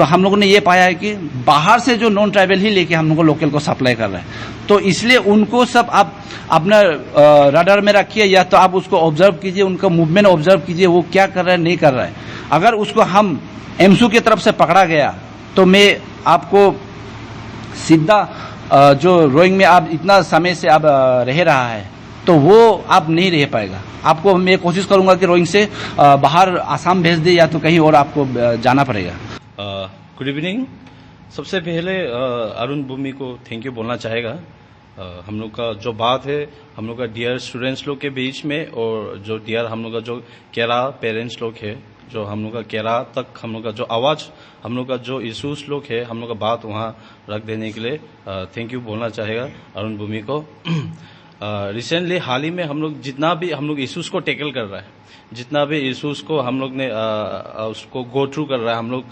हम लोगों ने ये पाया है कि बाहर से जो नॉन ट्राइबल ही लेके हम लोग को लोकल को सप्लाई कर रहा है, तो इसलिए उनको सब आप अपना रडार में रखिए, या तो आप उसको ऑब्जर्व कीजिए, उनका मूवमेंट ऑब्जर्व कीजिए, वो क्या कर रहा है नहीं कर रहा है। अगर उसको हम एमसू की तरफ से पकड़ा गया तो मैं आपको सीधा जो रोइंग में आप इतना समय से आप रह रहा है तो वो आप नहीं रह पाएगा। आपको मैं कोशिश करूंगा कि रोइंग से बाहर आसाम भेज दे या तो कहीं और आपको जाना पड़ेगा। Good evening. सबसे पहले अरुण भूमि को थैंक यू बोलना चाहेगा। हम लोग का जो बात है हम लोग का डियर स्टूडेंट्स लोग के बीच में, और जो डियर हम लोग का जो केरा पेरेंट्स लोग है, जो हम लोग का केरा तक हम लोग का जो आवाज, हम लोग का जो इशूज लोग है, हम लोग का बात वहाँ रख देने के लिए थैंक यू बोलना चाहेगा अरुण भूमि को। रिसेंटली हाल ही में हम लोग जितना भी हम लोग इशूज को टैकल कर रहा है, जितना भी इशूज को हम लोग ने उसको गो थ्रू कर रहा है, हम लोग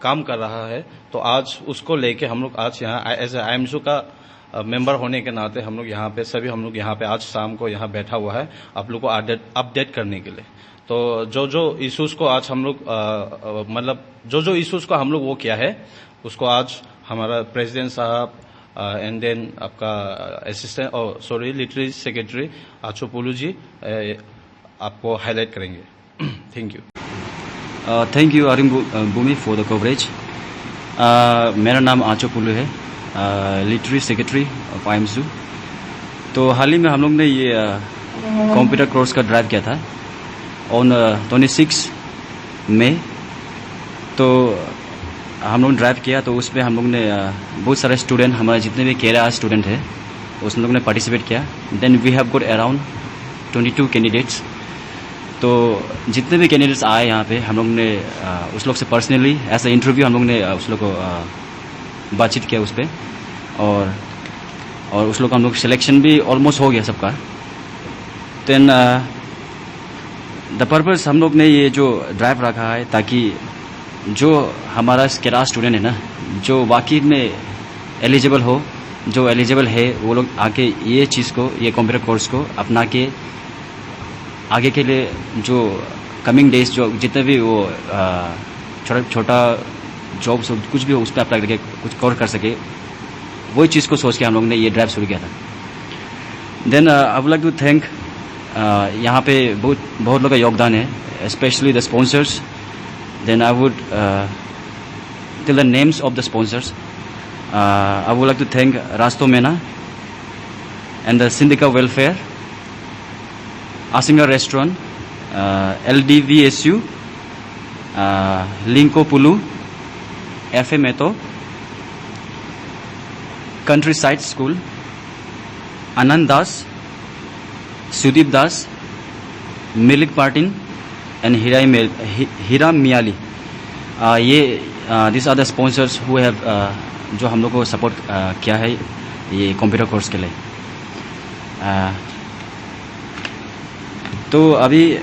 काम कर रहा है, तो आज उसको लेके हम लोग आज यहाँ एज ए आईएमसू का मेंबर होने के नाते हम लोग यहाँ पे सभी हम लोग यहाँ पे आज शाम को यहाँ बैठा हुआ है आप लोग को अपडेट करने के लिए। तो जो इशूज को आज हम लोग मतलब जो इशूज को हम लोग वो किया है उसको आज हमारा प्रेसिडेंट साहब एंड देन आपका assistant literary secretary Acho Pulu ji आपको हाईलाइट करेंगे। Thank you. Thank you Arun Bhumi for the coverage. मेरा नाम आचो पुलू है, लिटरेरी सेक्रेटरी ऑफ आईएमसू। तो हाल ही में हम लोग ने ये कंप्यूटर कोर्स का ड्राइव किया था ऑन 26 मई। तो हम लोग ड्राइव किया तो उसमें हम लोग ने बहुत सारे स्टूडेंट, हमारे जितने भी केरला स्टूडेंट है उसमें लोग ने पार्टिसिपेट किया। Then we have got around 22 candidates. तो जितने भी कैंडिडेट्स आए यहाँ पे हम लोग ने उस लोग से पर्सनली ऐसा इंटरव्यू हम लोग ने उस लोग को बातचीत किया उस पर, और उस लोग का हम लोग सिलेक्शन भी ऑलमोस्ट हो गया सबका। देन द पर्पस हम लोग ने ये जो ड्राइव रखा है ताकि जो हमारा केरला स्टूडेंट है ना, जो वाकई में एलिजिबल हो, जो एलिजिबल है वो लोग आके ये चीज़ को, ये कंप्यूटर कोर्स को अपना के आगे के लिए जो कमिंग डेज जो जितने भी वो छोटा जॉब्स कुछ भी हो उस पर अप्लाई करके कुछ कवर कर सके, वही चीज़ को सोच के हम लोग ने ये ड्राइव शुरू किया था। Then I would like to thank यहाँ पे बहुत लोग का योगदान है, specially the sponsors. Then I would tell the names of the sponsors. I would like to thank रास्तो मेना एंड द सिंडिका वेलफेयर, आसिंगा रेस्टोरेंट, LDVSU, लिंको पुलू, FA मेतो, countryside school, Anand Das, Sudeep Das, मिलिक पार्टिन एंड हीरा मियाली। ये this are the sponsors who have जो हम लोग को सपोर्ट किया है ये कंप्यूटर कोर्स के लिए। तो अभी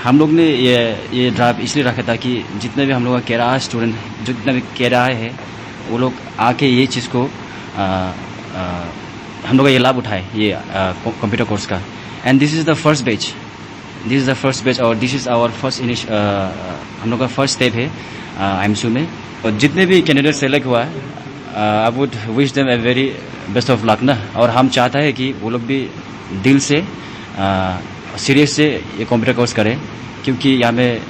हम लोग ने ये ड्राइव इसलिए रखा था कि जितने भी हम लोग का केरला स्टूडेंट, जितने भी केरला है वो लोग आके ये चीज़ को हम लोग का ये लाभ उठाए ये कंप्यूटर कोर्स का। And this is the first batch, और दिस इज़ आवर फर्स्ट हम लोग का फर्स्ट स्टेप है आईएमसू में। और जितने भी कैंडिडेट सेलेक्ट हुआ है I would wish them a very best of luck ना। और हम चाहता है कि वो लोग भी दिल से सीरियस से ये कंप्यूटर कोर्स करें, क्योंकि यहाँ में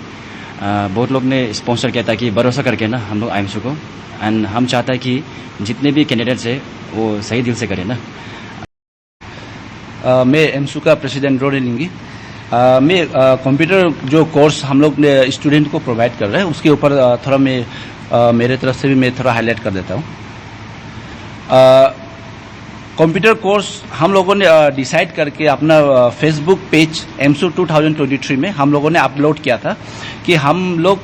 बहुत लोग ने स्पॉन्सर किया था कि भरोसा करके ना हम लोग आईएमसू को। एंड हम चाहता है कि जितने भी कैंडिडेट्स है वो सही दिल से करें ना। मैं एमसू का प्रेसिडेंट रोड लिंगी। मैं कंप्यूटर जो कोर्स हम लोग ने स्टूडेंट को प्रोवाइड कर रहे हैं उसके ऊपर थोड़ा मैं मेरे तरफ से भी मैं थोड़ा हाईलाइट कर देता हूँ। कंप्यूटर कोर्स हम लोगों ने डिसाइड करके अपना फेसबुक पेज एमसू 2023 में हम लोगों ने अपलोड किया था कि हम लोग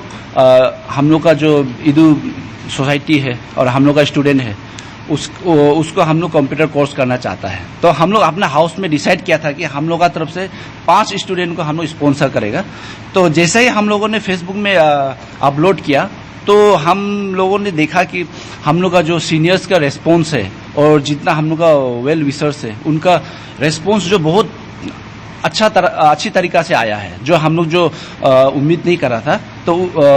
का जो इदू सोसाइटी है और हम लोग का स्टूडेंट है उसको हम लोग कंप्यूटर कोर्स करना चाहता है। तो हम लोग अपना हाउस में डिसाइड किया था कि हम लोग का तरफ से 5 स्टूडेंट को हम लोग स्पॉन्सर करेगा। तो जैसे ही हम लोगों ने फेसबुक में अपलोड किया तो हम लोगों ने देखा कि हम लोग का जो सीनियर्स का रेस्पॉन्स है और जितना हम लोग का वेल विशर्स है उनका रेस्पॉन्स जो बहुत अच्छी तरीका से आया है, जो हम लोग जो उम्मीद नहीं कर रहा था, तो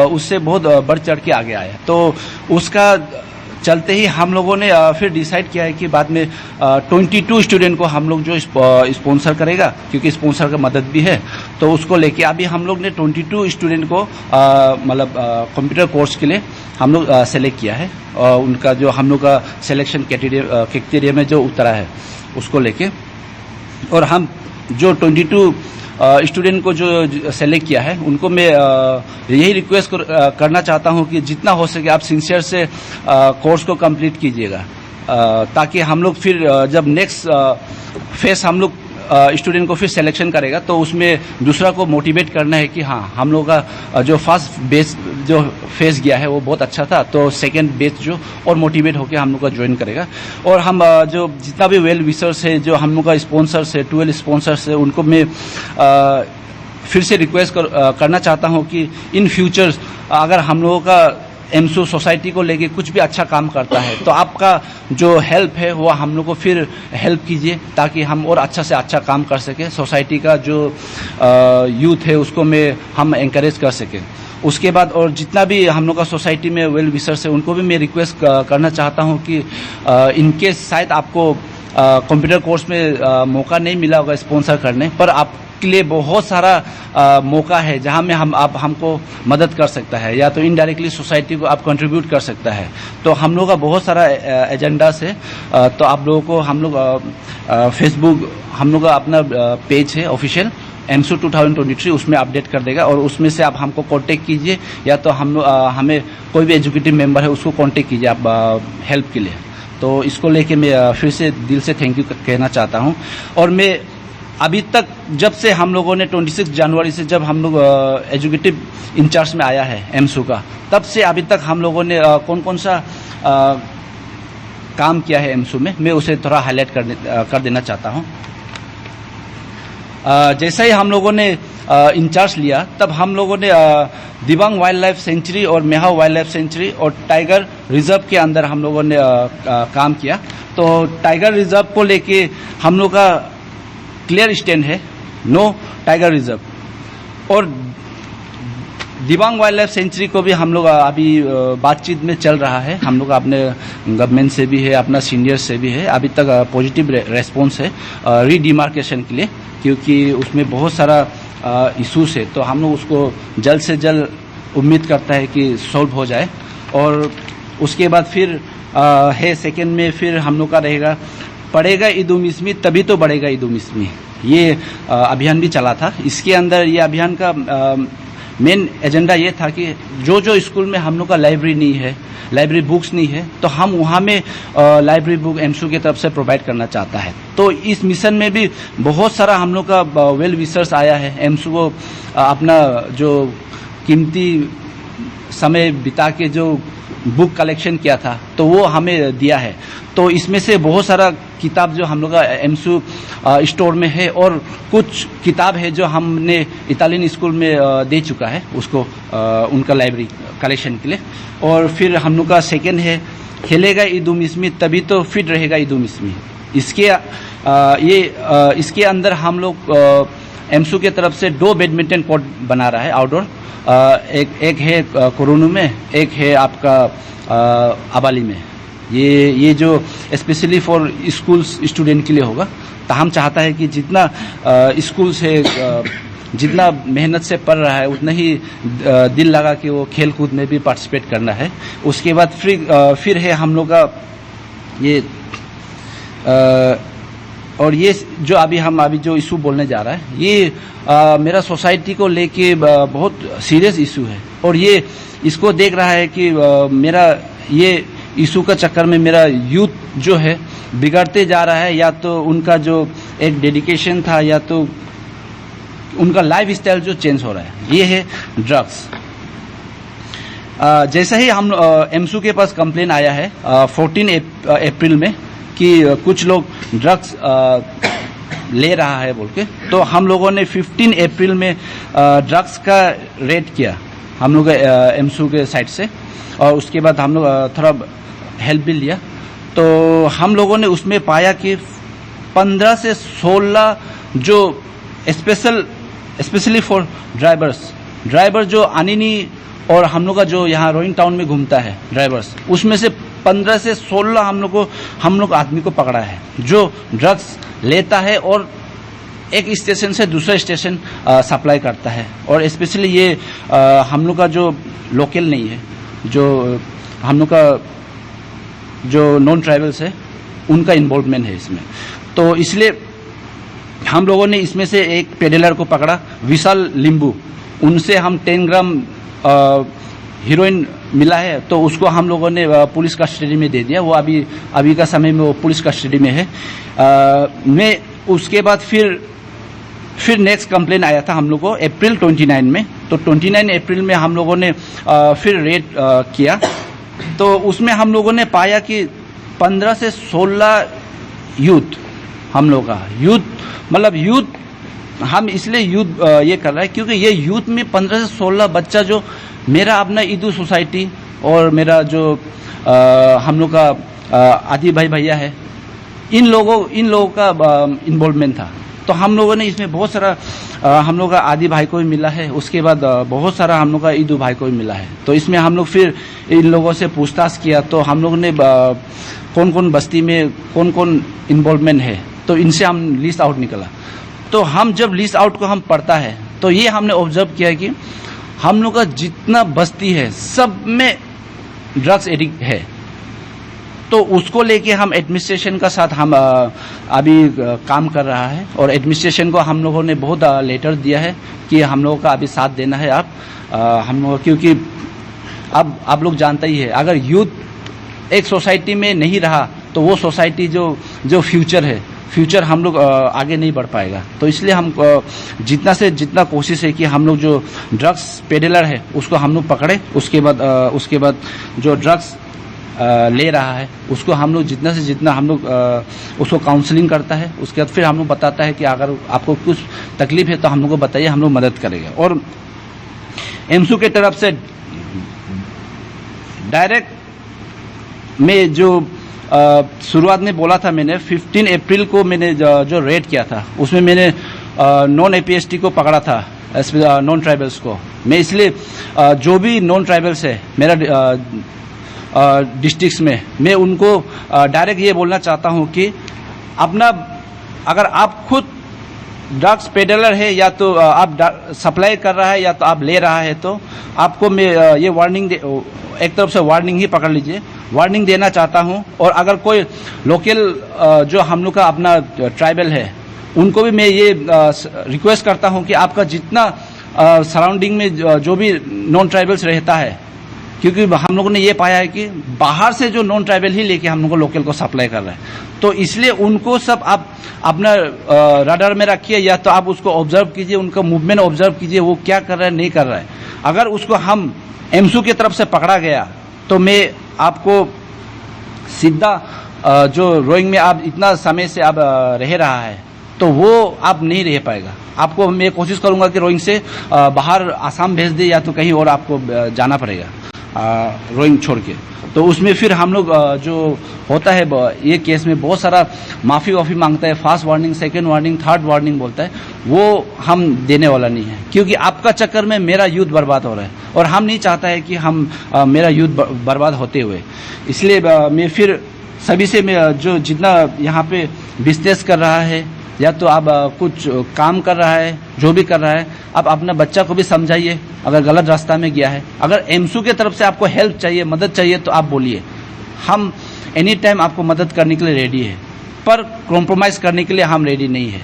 उससे बहुत बढ़ चढ़ के आगे आया। तो उसका चलते ही हम लोगों ने फिर डिसाइड किया है कि बाद में 22 स्टूडेंट को हम लोग जो स्पॉन्सर करेगा, क्योंकि स्पॉन्सर का मदद भी है, तो उसको लेके अभी हम लोग ने 22 स्टूडेंट को मतलब कंप्यूटर कोर्स के लिए हम लोग सेलेक्ट किया है। उनका जो हम लोग का सिलेक्शन क्राइटेरिया में जो उतरा है उसको लेके, और हम जो 22 स्टूडेंट को जो सेलेक्ट किया है उनको मैं यही रिक्वेस्ट करना चाहता हूं कि जितना हो सके आप सिंसियर से कोर्स को कंप्लीट कीजिएगा, ताकि हम लोग फिर जब नेक्स्ट फेस हम लोग स्टूडेंट को फिर सिलेक्शन करेगा तो उसमें दूसरा को मोटिवेट करना है कि हाँ, हम लोग का जो फर्स्ट बेस जो फेस गया है वो बहुत अच्छा था, तो सेकंड बेस जो और मोटिवेट होकर हम लोग का ज्वाइन करेगा। और हम जो जितना भी वेल विशर्स है, जो हम लोग का स्पॉन्सर्स है, 12 स्पॉन्सर्स है, उनको मैं फिर से रिक्वेस्ट करना चाहता हूँ कि इन फ्यूचर अगर हम लोगों का एमसू सोसाइटी को लेके कुछ भी अच्छा काम करता है तो आपका जो हेल्प है वो हम लोग को फिर हेल्प कीजिए, ताकि हम और अच्छा से अच्छा काम कर सके। सोसाइटी का जो यूथ है उसको हम एंकरेज कर सके। उसके बाद और जितना भी हम लोग का सोसाइटी में वेल विशर्स है उनको भी मैं रिक्वेस्ट करना चाहता हूँ कि इनके शायद आपको कंप्यूटर कोर्स में मौका नहीं मिला होगा स्पॉन्सर करने, पर आप के लिए बहुत सारा मौका है जहां में आप हमको मदद कर सकता है, या तो इनडायरेक्टली सोसाइटी को आप कंट्रीब्यूट कर सकता है। तो हम लोग का बहुत सारा एजेंडा है, तो आप लोगों को हम लोग फेसबुक हम लोग का अपना पेज है ऑफिशियल एमसू 2023, उसमें अपडेट कर देगा, और उसमें से आप हमको कांटेक्ट कीजिए, या तो हमें कोई भी एजुकेटिव मेंबर है उसको कांटेक्ट कीजिए आप हेल्प के लिए। तो इसको लेके मैं फिर से दिल से थैंक यू कहना चाहता हूँ। और मैं अभी तक जब से हम लोगों ने 26 जनवरी से जब हम लोग एजुकेटिव इंचार्ज में आया है एमसू का, तब से अभी तक हम लोगों ने कौन कौन सा काम किया है एमसू में, मैं उसे थोड़ा हाईलाइट कर देना चाहता हूं। जैसा ही हम लोगों ने इंचार्ज लिया, तब हम लोगों ने दिबांग वाइल्ड लाइफ सेंचुरी और मेहाव वाइल्ड लाइफ सेंचुरी और टाइगर रिजर्व के अंदर हम लोगों ने काम किया। तो टाइगर रिजर्व को लेके हम लोग का क्लियर स्टैंड है, नो टाइगर रिजर्व। और दिबांग वाइल्ड लाइफ सेंचुरी को भी हम लोग अभी बातचीत में चल रहा है, हम लोग अपने गवर्नमेंट से भी है, अपना सीनियर से भी है, अभी तक पॉजिटिव रेस्पॉन्स है रीडिमार्केशन के लिए, क्योंकि उसमें बहुत सारा इशूज है। तो हम लोग उसको जल्द से जल्द उम्मीद करता है कि सॉल्व हो जाए। और उसके बाद फिर है सेकेंड में फिर हम लोग का रहेगा पढ़ेगा ईद उल मिस्मी तभी तो बढ़ेगा ईद उल मिस्मी, ये अभियान भी चला था। इसके अंदर ये अभियान का मेन एजेंडा ये था कि जो जो स्कूल में हम लोग का लाइब्रेरी नहीं है, लाइब्रेरी बुक्स नहीं है, तो हम वहाँ में लाइब्रेरी बुक एमसू की तरफ से प्रोवाइड करना चाहता है। तो इस मिशन में भी बहुत सारा हम लोग का वेल विशर्स आया है, एमसू को अपना जो कीमती समय बिता के जो बुक कलेक्शन किया था तो वो हमें दिया है। तो इसमें से बहुत सारा किताब जो हम लोग का एमसू स्टोर में है, और कुछ किताब है जो हमने इटालियन स्कूल में दे चुका है उसको उनका लाइब्रेरी कलेक्शन के लिए। और फिर हम लोग का सेकेंड है खेलेगा ईद उल मिस्मी तभी तो फिट रहेगा ईद उल मिस्मी। इसके अंदर हम लोग एमसू की तरफ से 2 बैडमिंटन कोर्ट बना रहा है आउटडोर, एक है कोरोनू में, एक है आपका अबाली में। ये जो स्पेशली फॉर स्कूल स्टूडेंट के लिए होगा। तो हम चाहता है कि जितना स्कूल से जितना मेहनत से पढ़ रहा है उतना ही दिल लगा कि वो खेल कूद में भी पार्टिसिपेट करना है। उसके बाद फिर है हम लोग का ये और ये जो अभी जो इशू बोलने जा रहा है, ये मेरा सोसाइटी को लेके बहुत सीरियस इशू है। और ये इसको देख रहा है कि मेरा ये इशू का चक्कर में मेरा यूथ जो है बिगड़ते जा रहा है, या तो उनका जो एक डेडिकेशन था, या तो उनका लाइफ स्टाइल जो चेंज हो रहा है, ये है ड्रग्स। जैसा ही हम एमसू के पास कंप्लेन आया है 14 अप्रैल में कि कुछ लोग ड्रग्स ले रहा है बोल के, तो हम लोगों ने 15 अप्रैल में ड्रग्स का रेड किया हम लोग एमसू के साइड से। और उसके बाद हम लोग थोड़ा हेल्प भी लिया, तो हम लोगों ने उसमें पाया कि 15 से 16 जो स्पेशली फॉर ड्राइवर्स जो अनिनी और हम लोग का जो यहाँ रोइंग टाउन में घूमता है ड्राइवर्स, उसमें से 15 से 16 हम लोग आदमी को पकड़ा है जो ड्रग्स लेता है और एक स्टेशन से दूसरे स्टेशन सप्लाई करता है। और स्पेशली ये हम लोग का जो लोकल नहीं है, जो हम लोग का जो नॉन ट्राइबल्स है उनका इन्वॉल्वमेंट है इसमें। तो इसलिए हम लोगों ने इसमें से एक पेडलर को पकड़ा, विशाल लिंबू, उनसे हम 10 ग्राम हीरोइन मिला है, तो उसको हम लोगों ने पुलिस कस्टडी में दे दिया। वो अभी का समय में वो पुलिस कस्टडी में है। मैं उसके बाद फिर नेक्स्ट कंप्लेन आया था हम लोग को अप्रैल 29 में। तो 29 अप्रैल में हम लोगों ने फिर रेड किया, तो उसमें हम लोगों ने पाया कि 15 से 16 यूथ, हम लोग का यूथ हम इसलिए यूथ ये कर रहा है क्योंकि ये यूथ में 15 से 16 बच्चा जो मेरा अपना ईदू सोसाइटी और मेरा जो हम लोग का आदि भाई भैया है, इन लोगों का इन्वॉल्वमेंट था। तो हम लोगों ने इसमें बहुत सारा हम लोग का आदि भाई को भी मिला है, उसके बाद बहुत सारा हम लोग का ईदू भाई को भी मिला है। तो इसमें हम लोग फिर इन लोगों से पूछताछ किया, तो हम लोगों ने कौन कौन बस्ती में कौन कौन इन्वॉल्वमेंट है, तो इनसे हम लिस्ट आउट निकला। तो हम जब लिस्ट आउट को हम पढ़ता है तो ये हमने ऑब्जर्व किया कि हम लोग का जितना बस्ती है सब में ड्रग्स एडिक्ट है। तो उसको लेके हम एडमिनिस्ट्रेशन का साथ हम अभी काम कर रहा है, और एडमिनिस्ट्रेशन को हम लोगों ने बहुत लेटर दिया है कि हम लोगों का अभी साथ देना है आप हम लोग, क्योंकि अब आप लोग जानते ही है, अगर यूथ एक सोसाइटी में नहीं रहा तो वो सोसाइटी जो फ्यूचर हम लोग आगे नहीं बढ़ पाएगा। तो इसलिए हम जितना से जितना कोशिश है कि हम लोग जो ड्रग्स पेडलर है उसको हम लोग पकड़े, उसके बाद जो ड्रग्स ले रहा है उसको हम लोग जितना से जितना हम लोग उसको काउंसलिंग करता है, उसके बाद फिर हम लोग बताता है कि अगर आपको कुछ तकलीफ है तो हम लोग को बताइए, हम लोग मदद करेंगे। और एमसू के तरफ से डायरेक्ट में जो शुरुआत में बोला था, मैंने 15 अप्रैल को मैंने जो रेड किया था उसमें मैंने नॉन एपीएसटी को पकड़ा था, नॉन ट्राइबल्स को। मैं इसलिए जो भी नॉन ट्राइबल्स है मेरा डिस्ट्रिक्ट्स में, मैं उनको डायरेक्ट ये बोलना चाहता हूँ कि अगर आप खुद ड्रग्स पेडलर है या तो आप सप्लाई कर रहा है या तो आप ले रहा है, तो आपको मैं ये वार्निंग एक तरफ से वार्निंग ही पकड़ लीजिए, वार्निंग देना चाहता हूं। और अगर कोई लोकल जो हम लोग का अपना ट्राइबल है उनको भी मैं ये रिक्वेस्ट करता हूं कि आपका जितना सराउंडिंग में जो भी नॉन ट्राइबल्स रहता है, क्योंकि हम लोगों ने ये पाया है कि बाहर से जो नॉन ट्राइबल ही लेके हम लोग को लोकल को सप्लाई कर रहा है, तो इसलिए उनको सब आप अपना रडार में रखिए, या तो आप उसको ऑब्जर्व कीजिए, उनका मूवमेंट ऑब्जर्व कीजिए, वो क्या कर रहा है नहीं कर रहा है। अगर उसको हम एमसू की तरफ से पकड़ा गया तो मैं आपको सीधा जो रोइंग में आप इतना समय से आप रह रहा है तो वो आप नहीं रह पाएगा। आपको मैं कोशिश करूंगा कि रोइंग से बाहर आसाम भेज दे, या तो कहीं और आपको जाना पड़ेगा रोइंग छोड़ के। तो उसमें फिर हम लोग जो होता है ये केस में बहुत सारा माफ़ी मांगता है, first warning, second warning, third warning बोलता है, वो हम देने वाला नहीं है, क्योंकि आपका चक्कर में मेरा यूथ बर्बाद हो रहा है और हम नहीं चाहता है कि हम मेरा यूथ बर्बाद होते हुए। इसलिए मैं फिर सभी से मैं जो जितना यहाँ पे बिजनेस कर रहा है या तो आप कुछ काम कर रहा है, जो भी कर रहा है, आप अपना बच्चा को भी समझाइए अगर गलत रास्ता में गया है। अगर एमसू की तरफ से आपको हेल्प चाहिए, मदद चाहिए, तो आप बोलिए, हम एनी टाइम आपको मदद करने के लिए रेडी है, पर कॉम्प्रोमाइज करने के लिए हम रेडी नहीं है।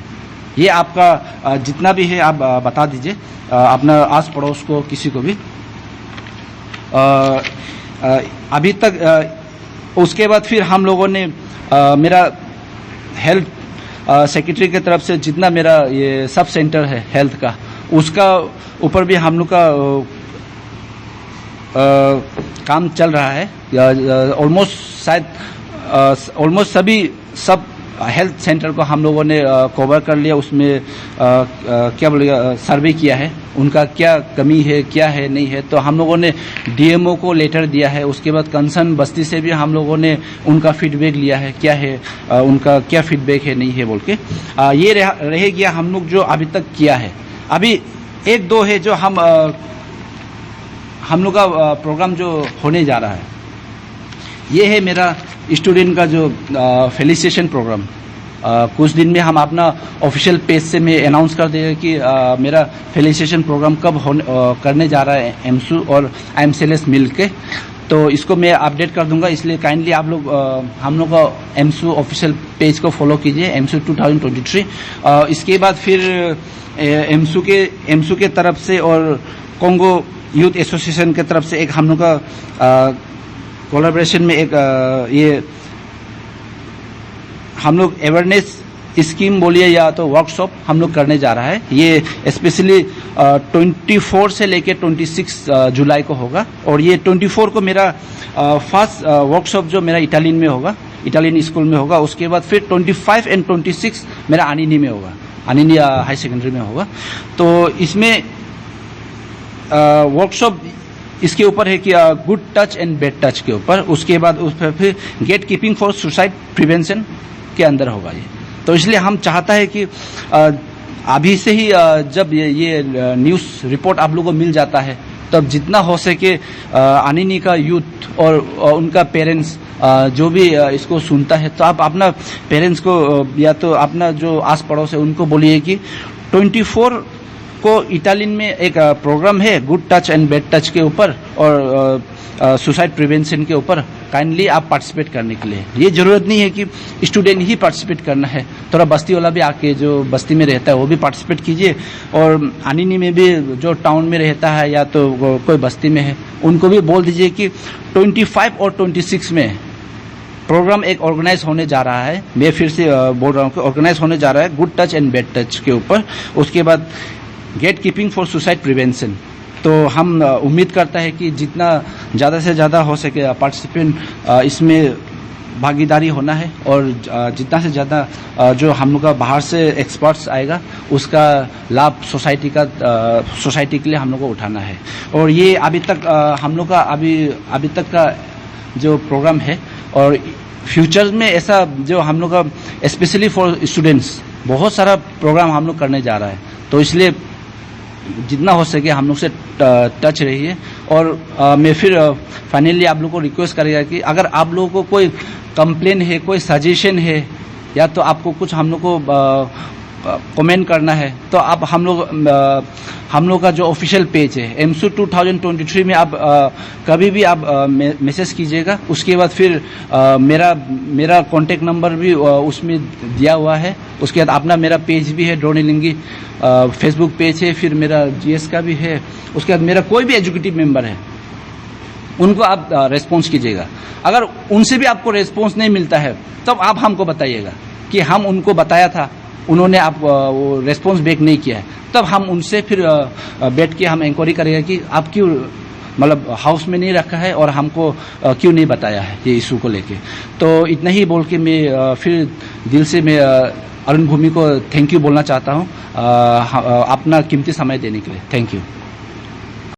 ये आपका जितना भी है आप बता दीजिए अपना आस पड़ोस को, किसी को भी। अभी तक उसके बाद फिर हम लोगों ने मेरा हेल्थ सेक्रेटरी की तरफ से जितना मेरा ये सब सेंटर है हेल्थ का, उसका ऊपर भी हम लोग का काम चल रहा है। ऑलमोस्ट शायद ऑलमोस्ट सब हेल्थ सेंटर को हम लोगों ने कवर कर लिया, उसमें क्या बोलेगा सर्वे किया है, उनका क्या कमी है क्या है नहीं है। तो हम लोगों ने डीएमओ को लेटर दिया है, उसके बाद कंसर्न बस्ती से भी हम लोगों ने उनका फीडबैक लिया है, क्या है उनका क्या फीडबैक है नहीं है बोल के। ये रह गया हम लोग जो अभी तक किया है। अभी एक दो है जो हम लोग का प्रोग्राम जो होने जा रहा है, ये है मेरा स्टूडेंट का जो फेलिसिटेशन प्रोग्राम। कुछ दिन में हम अपना ऑफिशियल पेज से मैं अनाउंस कर देगा कि मेरा फेलिसिटेशन प्रोग्राम कब करने जा रहा है एमसू और IMCLS मिल के। तो इसको मैं अपडेट कर दूंगा, इसलिए काइंडली आप लोग हम लोग का एमसू ऑफिशियल पेज को फॉलो कीजिए, एमसू 2023। इसके बाद फिर एमसू के तरफ से और कोंगो यूथ एसोसिएशन के तरफ से एक हम लोग का कोलैबोरेशन में एक ये हम लोग अवेयरनेस स्कीम बोलिए या तो वर्कशॉप हम लोग करने जा रहा है। ये स्पेशली 24 से लेके 26 जुलाई को होगा। और ये 24 को मेरा फर्स्ट वर्कशॉप जो मेरा इटालियन में होगा, इटालियन स्कूल में होगा। उसके बाद फिर 25 एंड 26 मेरा आनिनी में होगा, आनिनी हाई सेकेंडरी में होगा। तो इसमें वर्कशॉप इसके ऊपर है कि good touch and bad touch के ऊपर। उसके बाद उस पर फिर gate keeping for suicide prevention के अंदर होगा ये। तो इसलिए हम चाहता है कि अभी से ही जब ये न्यूज़ रिपोर्ट आप लोगों को मिल जाता है, तब जितना हो सके आनिनी का यूथ और उनका पेरेंट्स जो भी इसको सुनता है, तो आप अपना पेरेंट्स को या तो अपना जो आस पड़ोस है उनको बोलिए कि 24 को इटालियन में एक प्रोग्राम है good touch and bad touch के ऊपर और सुसाइड प्रिवेंशन के ऊपर। काइंडली आप पार्टिसिपेट करने के लिए, ये जरूरत नहीं है कि स्टूडेंट ही पार्टिसिपेट करना है, थोड़ा बस्ती वाला भी आके जो बस्ती में रहता है वो भी पार्टिसिपेट कीजिए। और आनिनी में भी जो टाउन में रहता है या तो कोई बस्ती में है, उनको भी बोल दीजिए कि 25 और 26 में प्रोग्राम एक ऑर्गेनाइज होने जा रहा है। मैं फिर से बोल रहा हूँ कि ऑर्गेनाइज होने जा रहा है good touch and bad touch के ऊपर। उसके बाद gate keeping for suicide prevention. तो हम उम्मीद करता है कि जितना ज़्यादा से ज़्यादा हो सके पार्टिसिपेंट इसमें भागीदारी होना है, और जितना से ज़्यादा जो हम लोग का बाहर से एक्सपर्ट्स आएगा उसका लाभ सोसाइटी के लिए हम लोग को उठाना है। और ये अभी तक हम लोग का अभी तक का जो प्रोग्राम है, और फ्यूचर में ऐसा जो हम लोग का स्पेशली फॉर स्टूडेंट्स बहुत सारा प्रोग्राम हम लोग करने जा रहा है। तो इसलिए जितना हो सके हम लोग से टच रहिए। और मैं फिर फाइनली आप लोग को रिक्वेस्ट करेगा कि अगर आप लोगों को कोई कंप्लेन है, कोई सजेशन है, या तो आपको कुछ हम लोग को कमेंट करना है, तो आप हम लोग का जो ऑफिशियल पेज है एमसू 2023 में आप कभी भी आप मैसेज कीजिएगा। उसके बाद फिर मेरा कॉन्टेक्ट नंबर भी उसमें दिया हुआ है। उसके बाद अपना मेरा पेज भी है, ड्रोन लिंगी फेसबुक पेज है, फिर मेरा GS का भी है। उसके बाद मेरा कोई भी एजुकेटिव मेंबर है, उनको आप रेस्पॉन्स कीजिएगा। अगर उनसे भी आपको रेस्पॉन्स नहीं मिलता है, तब आप हमको बताइएगा कि हम उनको बताया था, उन्होंने आप वो रेस्पॉन्स बैक नहीं किया है, तब हम उनसे फिर बैठ के हम इंक्वायरी करेंगे कि आप क्यों मतलब हाउस में नहीं रखा है और हमको क्यों नहीं बताया है ये इशू को लेके। तो इतना ही बोल के मैं फिर दिल से मैं अरुण भूमि को थैंक यू बोलना चाहता हूँ अपना कीमती समय देने के लिए। Thank you.